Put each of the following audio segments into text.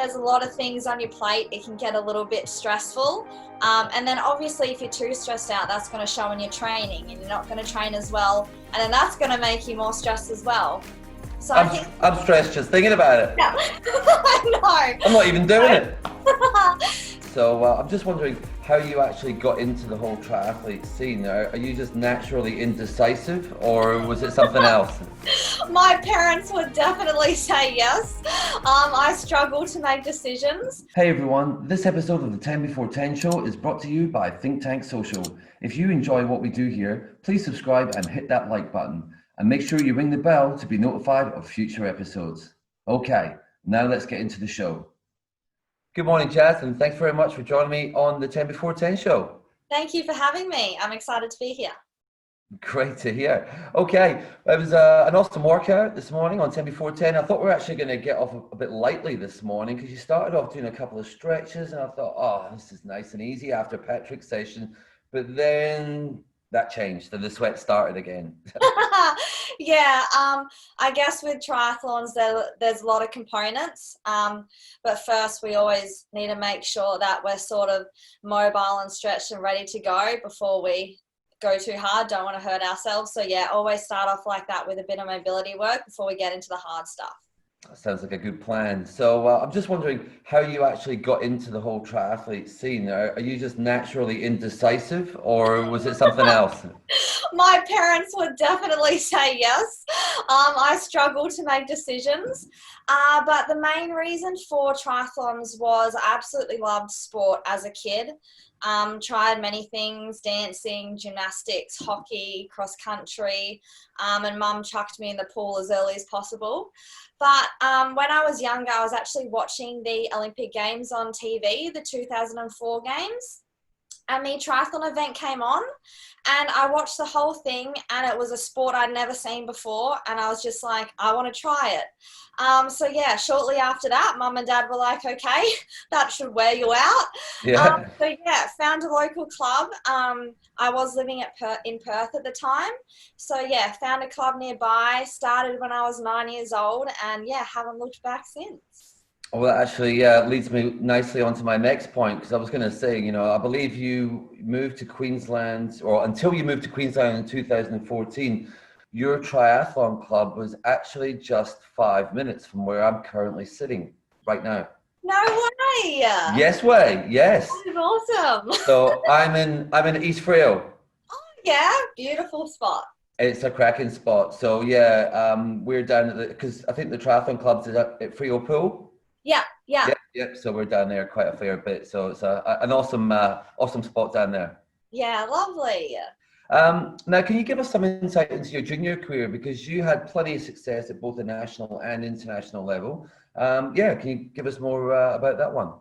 there's a lot of things on your plate, it can get a little bit stressful. And then obviously if you're too stressed out, that's going to show in your training and you're not going to train as well. And then that's going to make you more stressed as well. So I'm stressed just thinking about it. Yeah. I know. I'm not even doing it. So I'm just wondering how you actually got into the whole triathlete scene. Are you just naturally indecisive, or was it something else? My parents would definitely say yes. I struggle to make decisions. Hey everyone, this episode of the 10 Before 10 show is brought to you by Think Tank Social. If you enjoy what we do here, please subscribe and hit that like button. And make sure you ring the bell to be notified of future episodes. Okay, now let's get into the show. Good morning, Jaz, and thanks very much for joining me on the 10 Before 10 show. Thank you for having me. I'm excited to be here. Great to hear. Okay, it was an awesome workout this morning on 10 Before 10. I thought we were actually going to get off a bit lightly this morning because you started off doing a couple of stretches and I thought, oh, this is nice and easy after Patrick's session. But then that changed and the sweat started again. Yeah, I guess with triathlons there's a lot of components, but first we always need to make sure that we're sort of mobile and stretched and ready to go before we go too hard. Don't want to hurt ourselves. So yeah, always start off like that with a bit of mobility work before we get into the hard stuff. That sounds like a good plan. So I'm just wondering how you actually got into the whole triathlete scene. Are you just naturally indecisive, or was it something else? My parents would definitely say yes. I struggle to make decisions, but the main reason for triathlons was I absolutely loved sport as a kid. Tried many things, dancing, gymnastics, hockey, cross country, and mum chucked me in the pool as early as possible. But when I was younger, I was actually watching the Olympic Games on TV, the 2004 Games, and the triathlon event came on and I watched the whole thing and it was a sport I'd never seen before and I was just like, I want to try it. So yeah, shortly after that, mum and dad were like, okay, that should wear you out. Yeah. So yeah, found a local club. I was living in Perth at the time. So yeah, found a club nearby, started when I was 9 years old and yeah, haven't looked back since. Well, that actually leads me nicely onto my next point, because I was going to say, I believe you moved to Queensland, or until you moved to Queensland in 2014, your triathlon club was actually just 5 minutes from where I'm currently sitting right now. No way! Yes way, yes. That is awesome. So I'm in East Freo. Oh yeah, beautiful spot. It's a cracking spot. So yeah, we're down at because I think the triathlon club's at Freo Pool. Yeah. Yep. So we're down there quite a fair bit. So it's an awesome spot down there. Yeah, lovely. Now, can you give us some insight into your junior career, because you had plenty of success at both the national and international level? Can you give us more about that one?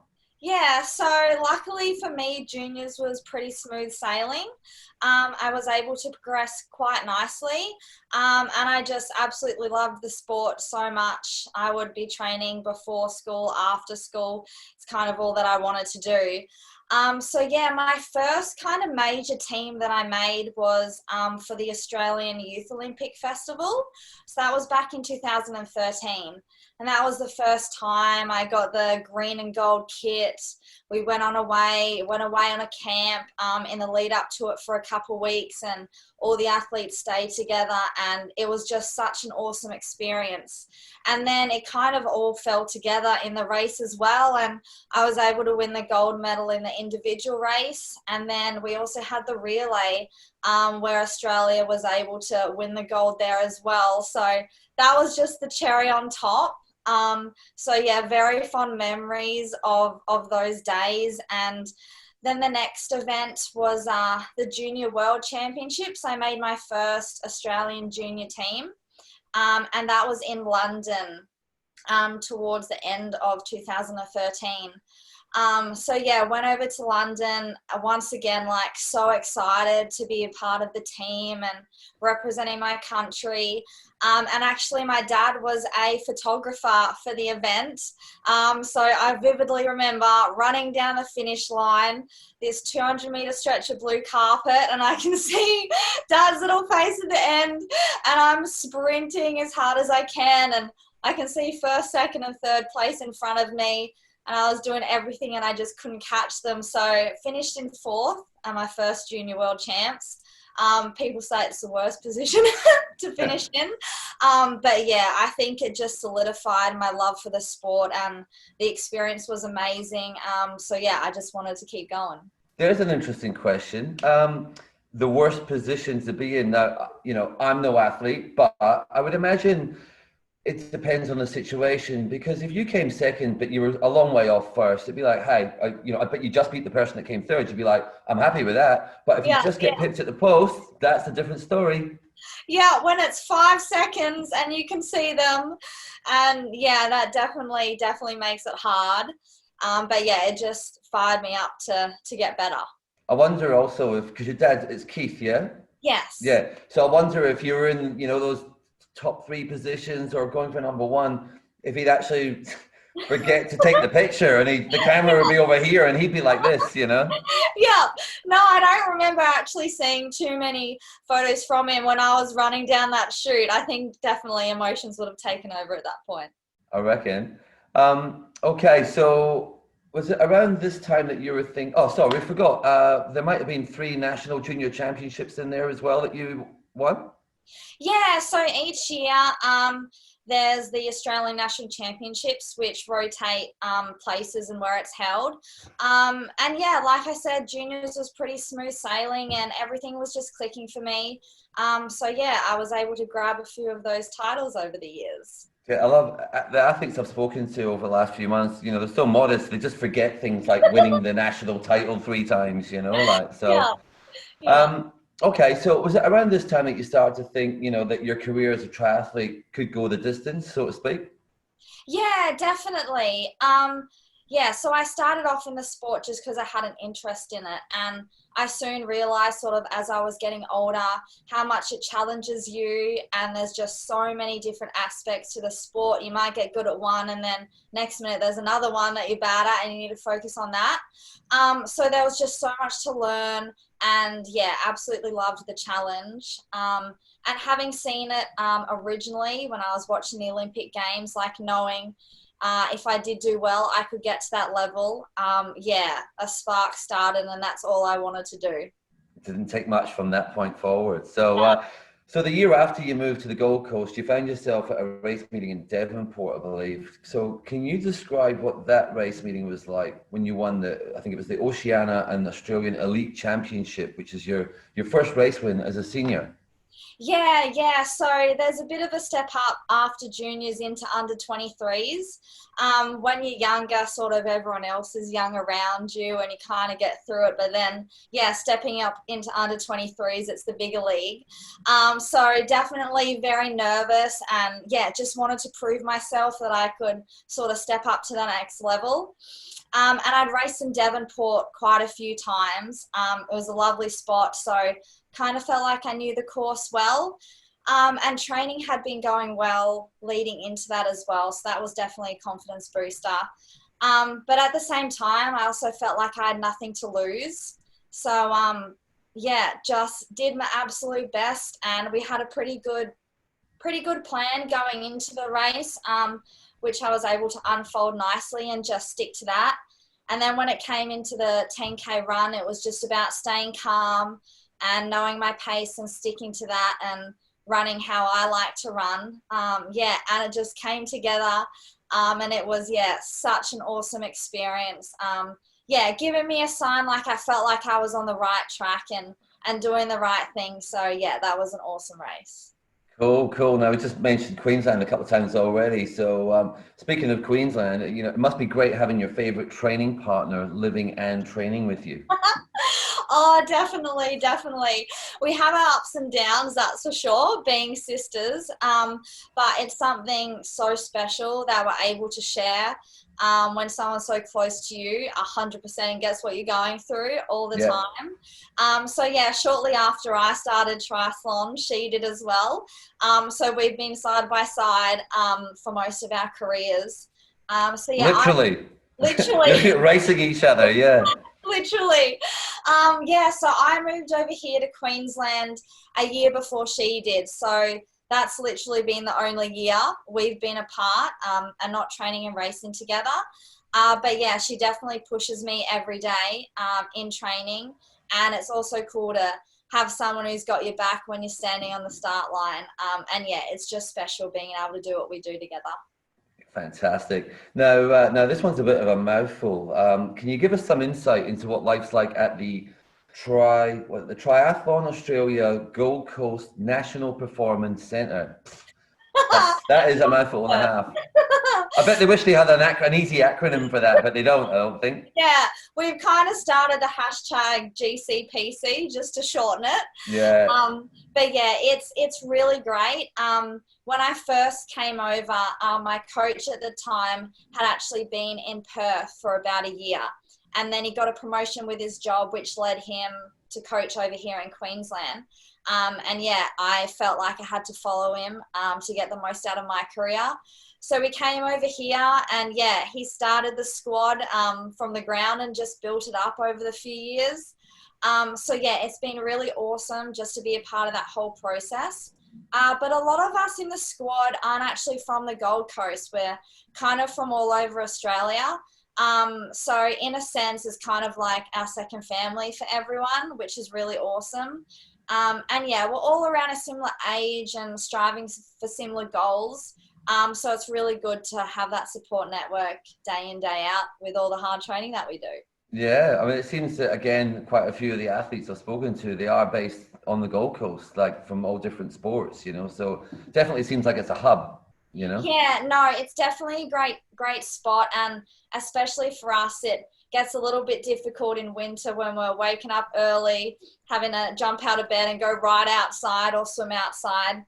Yeah, so luckily for me, juniors was pretty smooth sailing. I was able to progress quite nicely, and I just absolutely loved the sport so much. I would be training before school, after school. It's kind of all that I wanted to do. So yeah, my first kind of major team that I made was for the Australian Youth Olympic Festival. So that was back in 2013. And that was the first time I got the green and gold kit. We went away on a camp in the lead up to it for a couple of weeks, and all the athletes stayed together, and it was just such an awesome experience. And then it kind of all fell together in the race as well, and I was able to win the gold medal in the individual race. And then we also had the relay where Australia was able to win the gold there as well. So that was just the cherry on top. So yeah, very fond memories of those days. And then the next event was the Junior World Championships. I made my first Australian junior team, and that was in London towards the end of 2013. So yeah, went over to London once again, like so excited to be a part of the team and representing my country. And actually my dad was a photographer for the event. So I vividly remember running down the finish line, this 200-meter stretch of blue carpet, and I can see Dad's little face at the end, and I'm sprinting as hard as I can, and I can see first, second, and third place in front of me. and I was doing everything and I just couldn't catch them. So finished in 4th at my first junior world champs. People say it's the worst position to finish in. But yeah, I think it just solidified my love for the sport, and the experience was amazing. So yeah, I just wanted to keep going. There's an interesting question. The worst position to be in. Now, I'm no athlete, but I would imagine it depends on the situation, because if you came second but you were a long way off first, it'd be like, hey, I bet you just beat the person that came third. You'd be like, I'm happy with that. But if you just get pipped at the post, that's a different story. Yeah, when it's 5 seconds and you can see them, and yeah, that definitely makes it hard. But yeah, it just fired me up to get better. I wonder also if, because your dad is Keith, yeah? Yes. Yeah. So I wonder if you were in, those top 3 positions or going for number 1, if he'd actually forget to take the picture and the camera would be over here and he'd be like this, Yeah. No, I don't remember actually seeing too many photos from him when I was running down that chute. I think definitely emotions would have taken over at that point. I reckon. Okay, so was it around this time that you were thinking, oh, sorry, we forgot, there might have been 3 national junior championships in there as well that you won? Yeah, so each year there's the Australian National Championships, which rotate places and where it's held. And yeah, like I said, juniors was pretty smooth sailing and everything was just clicking for me. So yeah, I was able to grab a few of those titles over the years. Yeah, I love the athletes I've spoken to over the last few months. They're so modest; they just forget things like winning the national title 3 times. Like so. Yeah. Okay, so was it around this time that you started to think, that your career as a triathlete could go the distance, so to speak? Yeah, definitely. Yeah, so I started off in the sport just because I had an interest in it. And I soon realized, sort of as I was getting older, how much it challenges you. And there's just so many different aspects to the sport. You might get good at one, and then next minute there's another one that you're bad at, and you need to focus on that. So there was just so much to learn. And yeah, absolutely loved the challenge. And having seen it originally when I was watching the Olympic Games, like knowing if I did do well, I could get to that level. Yeah, a spark started, and that's all I wanted to do. It didn't take much from that point forward. So the year after you moved to the Gold Coast, you found yourself at a race meeting in Devonport, I believe. So can you describe what that race meeting was like when you won I think it was the Oceania and Australian Elite Championship, which is your first race win as a senior? Yeah. So there's a bit of a step up after juniors into under 23s. When you're younger, sort of everyone else is young around you and you kind of get through it. But then, yeah, stepping up into under 23s, it's the bigger league. So definitely very nervous, and yeah, just wanted to prove myself that I could sort of step up to the next level. And I'd raced in Devonport quite a few times. It was a lovely spot, so kind of felt like I knew the course well. And training had been going well leading into that as well, so that was definitely a confidence booster. But at the same time, I also felt like I had nothing to lose. So yeah, just did my absolute best, and we had a pretty good plan going into the race, which I was able to unfold nicely and just stick to that. And then when it came into the 10K run, it was just about staying calm and knowing my pace and sticking to that and running how I like to run. Yeah, and it just came together. And it was, yeah, such an awesome experience. Yeah, giving me a sign like I felt like I was on the right track and doing the right thing. So yeah, that was an awesome race. Cool. Now, we just mentioned Queensland a couple of times already. So, speaking of Queensland, it must be great having your favorite training partner living and training with you. Oh, definitely. We have our ups and downs, that's for sure, being sisters. But it's something so special that we're able to share. When someone's so close to you, 100% gets what you're going through all the time. So yeah, shortly after I started triathlon, she did as well. So we've been side by side for most of our careers. So yeah, literally racing each other. Yeah. Literally. Yeah, so I moved over here to Queensland a year before she did. So that's literally been the only year we've been apart and not training and racing together. But yeah, she definitely pushes me every day in training. And it's also cool to have someone who's got your back when you're standing on the start line. And yeah, it's just special being able to do what we do together. Fantastic. Now this one's a bit of a mouthful. Can you give us some insight into what life's like at the Triathlon Australia Gold Coast National Performance Centre? That is a mouthful and a half. I bet they wish they had an easy acronym for that, but they don't, I don't think. Yeah, we've kind of started a hashtag GCPC just to shorten it. Yeah. But yeah, it's really great. When I first came over, my coach at the time had actually been in Perth for about a year. And then he got a promotion with his job, which led him to coach over here in Queensland. And yeah, I felt like I had to follow him to get the most out of my career. So we came over here and yeah, he started the squad from the ground and just built it up over the few years. So yeah, it's been really awesome just to be a part of that whole process. But a lot of us in the squad aren't actually from the Gold Coast. We're kind of from all over Australia. So in a sense, it's kind of like our second family for everyone, which is really awesome. And yeah, we're all around a similar age and striving for similar goals. So it's really good to have that support network day in, day out with all the hard training that we do. Yeah, I mean, it seems that, again, quite a few of the athletes I've spoken to, they are based on the Gold Coast, like from all different sports, so definitely seems like it's a hub. Yeah, no, it's definitely a great spot. And especially for us, it gets a little bit difficult in winter when we're waking up early, having to jump out of bed and go right outside or swim outside.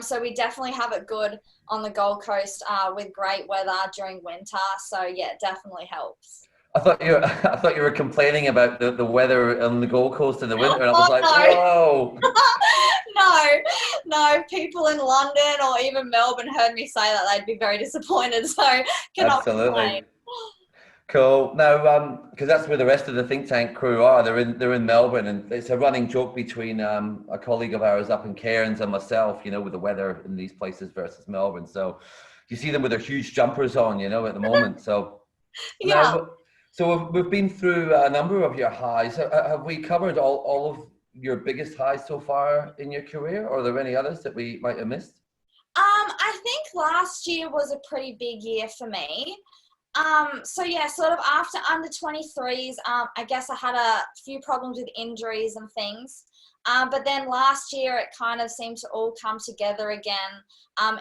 So we definitely have it good on the Gold Coast with great weather during winter. So yeah, it definitely helps. I thought you were complaining about the weather on the Gold Coast in the winter, and I was Oh like, no. whoa. No, people in London or even Melbourne heard me say that they'd be very disappointed. So cannot complain. Absolutely. Cool. Now, because that's where the rest of the think tank crew are. They're in Melbourne, and it's a running joke between a colleague of ours up in Cairns and myself. With the weather in these places versus Melbourne. So you see them with their huge jumpers on. At the moment. So Yeah. now, so we've been through a number of your highs. Have we covered all of your biggest highs so far in your career, or are there any others that we might have missed? I think last year was a pretty big year for me. So yeah, sort of after under 23s, I guess I had a few problems with injuries and things. But then last year it kind of seemed to all come together again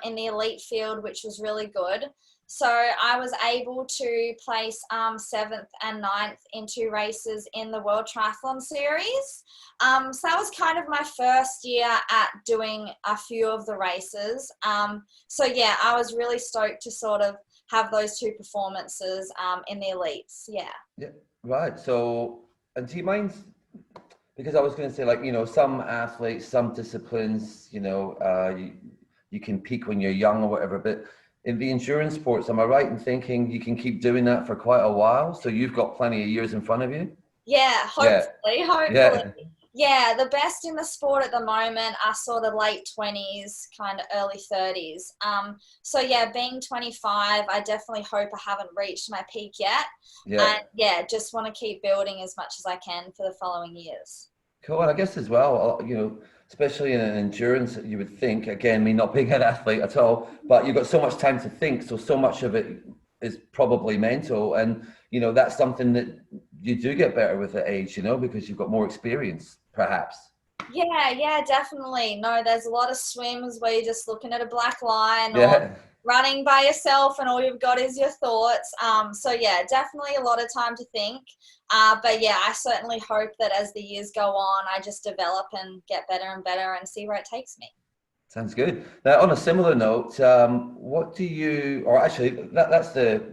in the elite field, which was really good. So I was able to place 7th and 9th in 2 races in the World Triathlon Series. So that was kind of my first year at doing a few of the races. So yeah, I was really stoked to sort of have those 2 performances in the elites. Yeah. Yeah. Right. So, and do you mind? Because I was going to say, like, some athletes, some disciplines, you can peak when you're young or whatever, but in the endurance sports, am I right in thinking you can keep doing that for quite a while? So you've got plenty of years in front of you? Yeah, hopefully. Yeah. Yeah, the best in the sport at the moment are sort of late 20s, kind of early 30s. So yeah, being 25, I definitely hope I haven't reached my peak yet. Yeah. And yeah, just want to keep building as much as I can for the following years. Cool. And I guess as well, especially in an endurance, you would think, again, me not being an athlete at all, but you've got so much time to think. So much of it is probably mental. And, that's something that you do get better with the age, because you've got more experience, perhaps. Yeah, definitely. No, there's a lot of swims where you're just looking at a black line Yeah. or running by yourself and all you've got is your thoughts. So yeah, definitely a lot of time to think. But yeah, I certainly hope that as the years go on, I just develop and get better and better and see where it takes me. Sounds good. Now, on a similar note, what do you, or actually, that's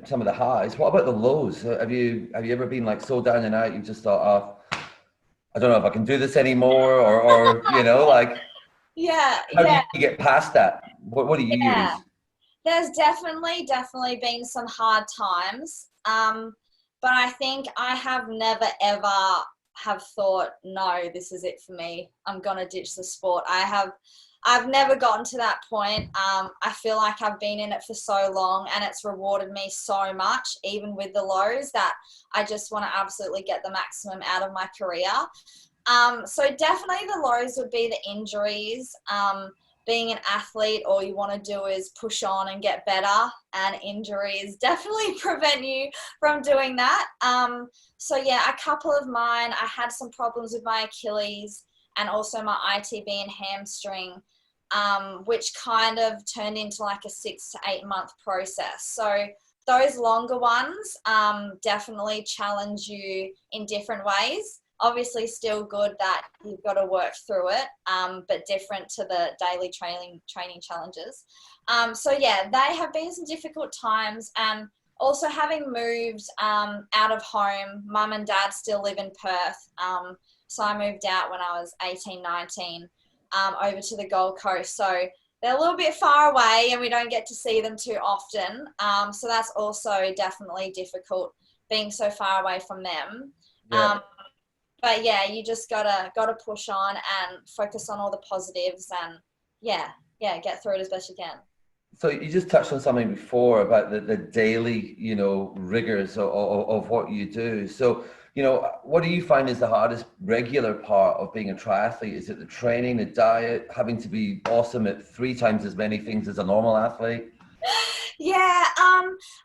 some of the highs. What about the lows? Have you ever been like so down and out you just thought, oh, I don't know if I can do this anymore, or like, Yeah, how do yeah, you get past that? What do you yeah. use? There's definitely been some hard times. But I think I have never ever have thought, no, this is it for me. I'm gonna ditch the sport. I've never gotten to that point. I feel like I've been in it for so long and it's rewarded me so much, even with the lows, that I just want to absolutely get the maximum out of my career. So definitely the lows would be the injuries. Being an athlete, all you want to do is push on and get better, and injuries definitely prevent you from doing that. So yeah, a couple of mine, I had some problems with my Achilles and also my ITB and hamstring, which kind of turned into like a 6 to 8 month process. So those longer ones definitely challenge you in different ways. Obviously still good that you've got to work through it, but different to the daily training challenges. So yeah, they have been some difficult times, and also having moved out of home. Mum and dad still live in Perth, so I moved out when I was 18, 19, over to the Gold Coast. So they're a little bit far away and we don't get to see them too often. So that's also definitely difficult, being so far away from them. Yeah. But yeah, you just gotta push on and focus on all the positives, and yeah, get through it as best you can. So you just touched on something before about the daily, rigors of what you do. So, what do you find is the hardest regular part of being a triathlete? Is it the training, the diet, having to be awesome at 3 times as many things as a normal athlete? Yeah,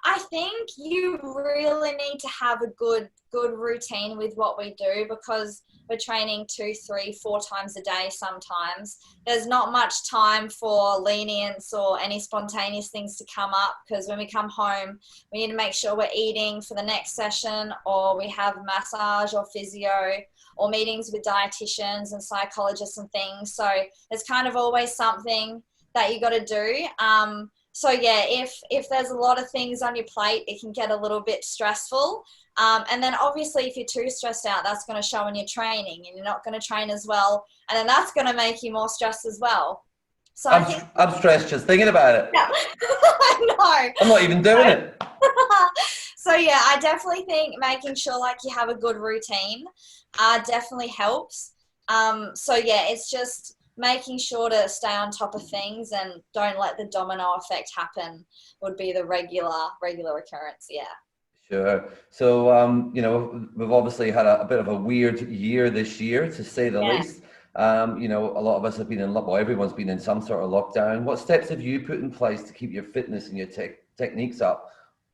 I think you really need to have a good routine with what we do, because we're training 2, 3, 4 times a day sometimes. There's not much time for lenience or any spontaneous things to come up, because when we come home, we need to make sure we're eating for the next session, or we have massage or physio or meetings with dietitians and psychologists and things. So there's kind of always something that you got to do. So yeah, if there's a lot of things on your plate, it can get a little bit stressful. And then obviously if you're too stressed out, that's going to show in your training, and you're not going to train as well. And then that's going to make you more stressed as well. So I think, I'm stressed just thinking about it. yeah, I know. I'm not even doing it. So yeah, I definitely think making sure like you have a good routine definitely helps. So yeah, it's just making sure to stay on top of things and don't let the domino effect happen would be the regular occurrence. Yeah. Sure. So, we've obviously had a bit of a weird year this year, to say the Yeah. least. A lot of us have been in, well, everyone's been in some sort of lockdown. What steps have you put in place to keep your fitness and your techniques up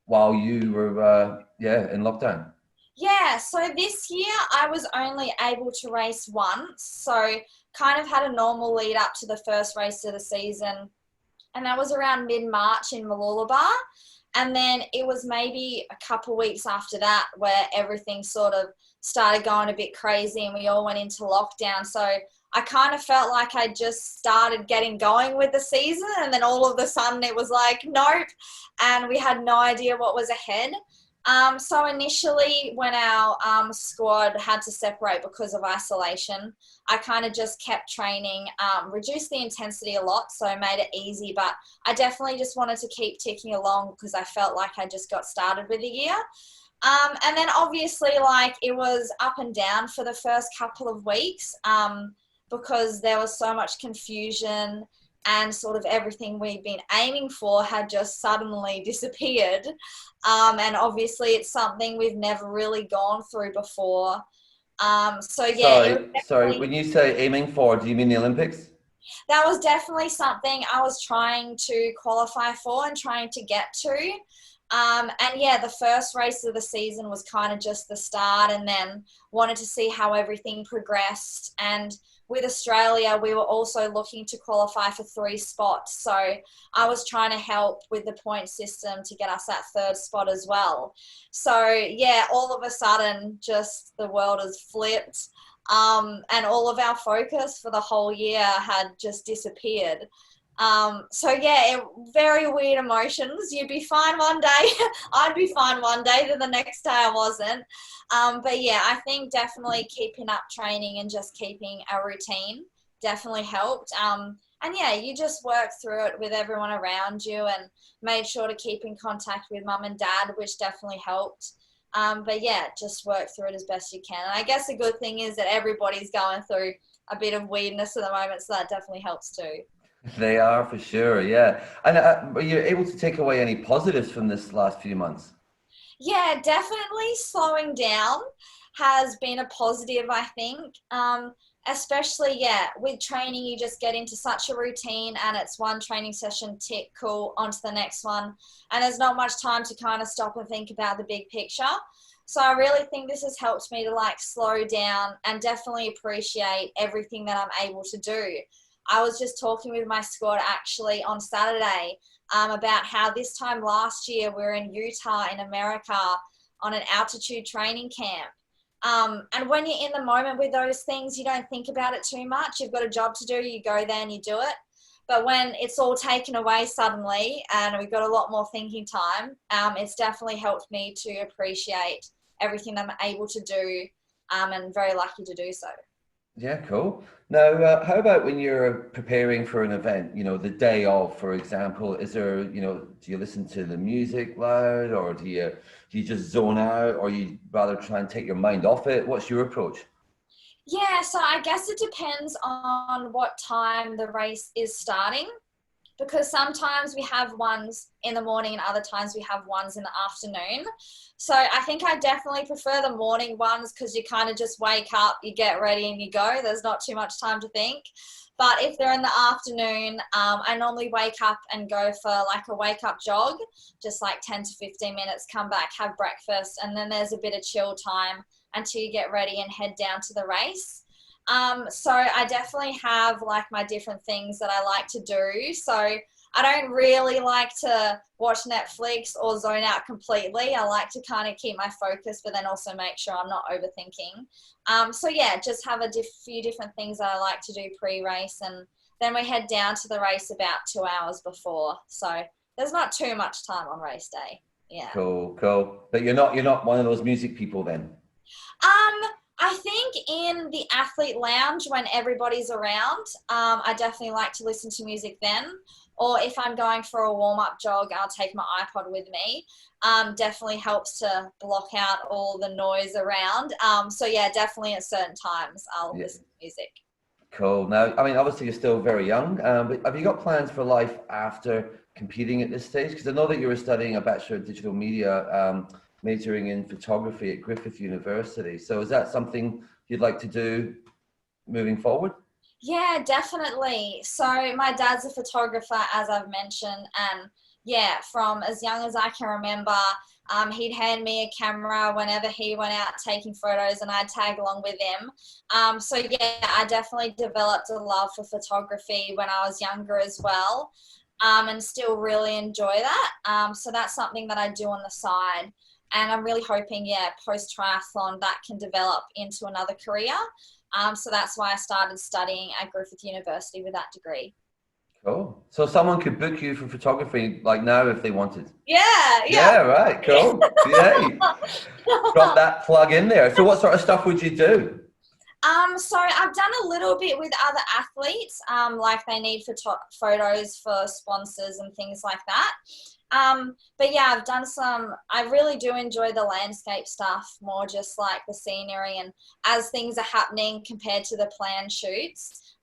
while you were, in lockdown? Yeah, so this year I was only able to race once, so kind of had a normal lead up to the first race of the season, and that was around mid-March in Mooloolaba. And then it was maybe a couple weeks after that where everything sort of started going a bit crazy and we all went into lockdown. So I kind of felt like I just started getting going with the season, and then all of a sudden it was like, nope, and we had no idea what was ahead. So initially when our squad had to separate because of isolation, I kind of just kept training, reduced the intensity a lot, so made it easy, but I definitely just wanted to keep ticking along because I felt like I just got started with the year. And then obviously like it was up and down for the first couple of weeks, because there was so much confusion, and sort of everything we've been aiming for had just suddenly disappeared. And obviously it's something we've never really gone through before. So yeah, it was Sorry. definitely, When you say aiming for, do you mean the Olympics? that was definitely something I was trying to qualify for and trying to get to. And yeah, the first race of the season was kind of just the start, and then wanted to see how everything progressed. And with Australia, we were also looking to qualify for 3 spots. So I was trying to help with the point system to get us that 3rd spot as well. So yeah, all of a sudden, just the world has flipped. And all of our focus for the whole year had just disappeared. So yeah, very weird emotions. You'd be fine one day, I'd be fine one day, then the next day I wasn't. But yeah, I think definitely keeping up training and just keeping a routine definitely helped. And yeah, you just work through it with everyone around you and made sure to keep in contact with mum and dad, which definitely helped. But yeah, just work through it as best you can. And I guess the good thing is that everybody's going through a bit of weirdness at the moment, so that definitely helps too. They are for sure, yeah. And were you able to take away any positives from this last few months? Yeah, definitely slowing down has been a positive, I think. Especially, yeah, with training, you just get into such a routine and it's one training session, tick, cool, on to the next one. And there's not much time to kind of stop and think about the big picture. So I really think this has helped me to like slow down and definitely appreciate everything that I'm able to do. I was just talking with my squad actually on Saturday about how this time last year we were in Utah in America on an altitude training camp. And when you're in the moment with those things, you don't think about it too much. You've got a job to do, you go there and you do it. But when it's all taken away suddenly and we've got a lot more thinking time, it's definitely helped me to appreciate everything that I'm able to do, and very lucky to do so. Yeah, cool. Now, how about when you're preparing for an event, the day of, for example, is there, do you listen to the music loud or do you just zone out or you rather try and take your mind off it? What's your approach? Yeah, so I guess it depends on what time the race is starting, because sometimes we have ones in the morning and other times we have ones in the afternoon. So I think I definitely prefer the morning ones because you kind of just wake up, you get ready and you go. There's not too much time to think. But if they're in the afternoon, I normally wake up and go for like a wake up jog, just like 10 to 15 minutes, come back, have breakfast, and then there's a bit of chill time until you get ready and head down to the race. So I definitely have like my different things that I like to do. So I don't really like to watch Netflix or zone out completely. I like to kind of keep my focus, but then also make sure I'm not overthinking. So yeah, just have a few different things that I like to do pre-race, and then we head down to the race about 2 hours before. So there's not too much time on race day. Yeah. Cool, cool. But you're not one of those music people then? I think in the athlete lounge when everybody's around, I definitely like to listen to music then. Or if I'm going for a warm-up jog, I'll take my iPod with me. Definitely helps to block out all the noise around. So yeah, definitely at certain times I'll Yeah. listen to music. Cool. Now, I mean, obviously you're still very young, but have you got plans for life after competing at this stage? Because I know that you were studying a Bachelor of Digital Media, majoring in photography at Griffith University. So is that something you'd like to do moving forward? Yeah, definitely. So my dad's a photographer, as I've mentioned, and yeah, from as young as I can remember, he'd hand me a camera whenever he went out taking photos, and I'd tag along with him. So yeah, I definitely developed a love for photography when I was younger as well, and still really enjoy that. So that's something that I do on the side. And I'm really hoping, yeah, post triathlon that can develop into another career. So that's why I started studying at Griffith University with that degree. Cool. So someone could book you for photography like now if they wanted. Yeah, yeah. Yeah, right. Cool. Yay. Drop that plug in there. So what sort of stuff would you do? So I've done a little bit with other athletes, like they need photos for sponsors and things like that. But yeah, I've done some, I really do enjoy the landscape stuff, more just like the scenery and as things are happening compared to the planned shoots.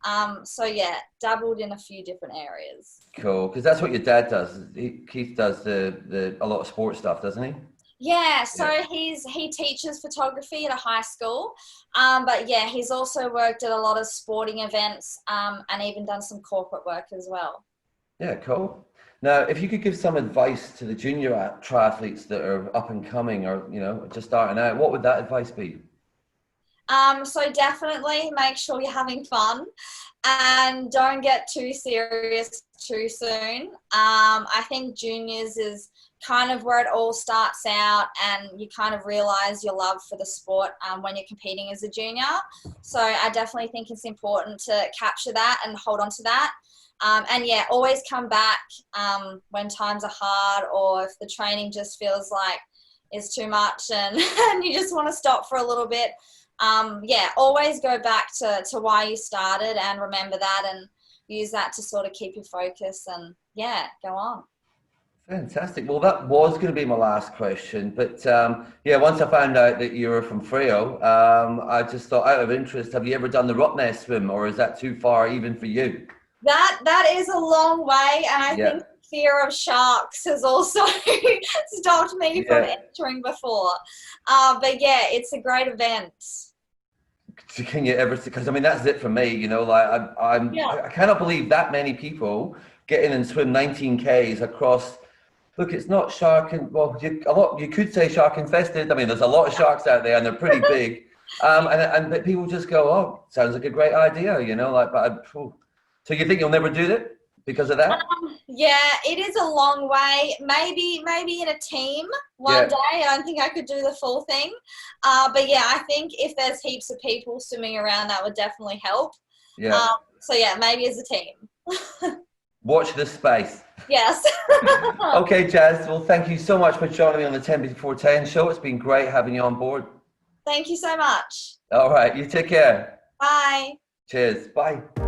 So yeah, dabbled in a few different areas. Cool. Because that's what your dad does. Keith does the a lot of sports stuff, doesn't he? Yeah, so Yeah. he teaches photography at a high school, but yeah, he's also worked at a lot of sporting events, and even done some corporate work as well. Yeah, cool. Now, if you could give some advice to the junior triathletes that are up and coming or, just starting out, what would that advice be? So definitely make sure you're having fun and don't get too serious too soon. I think juniors is kind of where it all starts out and you kind of realize your love for the sport when you're competing as a junior. So I definitely think it's important to capture that and hold on to that. And yeah, always come back when times are hard or if the training just feels like it's too much and, and you just want to stop for a little bit. Yeah, always go back to why you started and remember that and use that to sort of keep your focus and yeah, go on. Fantastic. Well, that was going to be my last question, but yeah, once I found out that you were from Freo, I just thought, out of interest, have you ever done the Rottnest swim, or is that too far even for you? That is a long way, and I Yeah. think fear of sharks has also stopped me from Yeah. entering before. But yeah, it's a great event. Can you ever? Because I mean, that's it for me. You know, like Yeah. I cannot believe that many people get in and swim 19 Ks across. Look, it's not shark and well, you could say shark infested. I mean, there's a lot of sharks out there, and they're pretty big. But people just go, oh, sounds like a great idea. You know, like, so you think you'll never do it because of that? Yeah, it is a long way. Maybe in a team one Yeah, day. I don't think I could do the full thing. But yeah, I think if there's heaps of people swimming around, that would definitely help. yeah. So yeah, maybe as a team. Watch this space. Yes. Okay, Jazz. Well, thank you so much for joining me on the 10 before 10 show. It's been great having you on board. Thank you so much. All right, you take care. Bye. Cheers. Bye.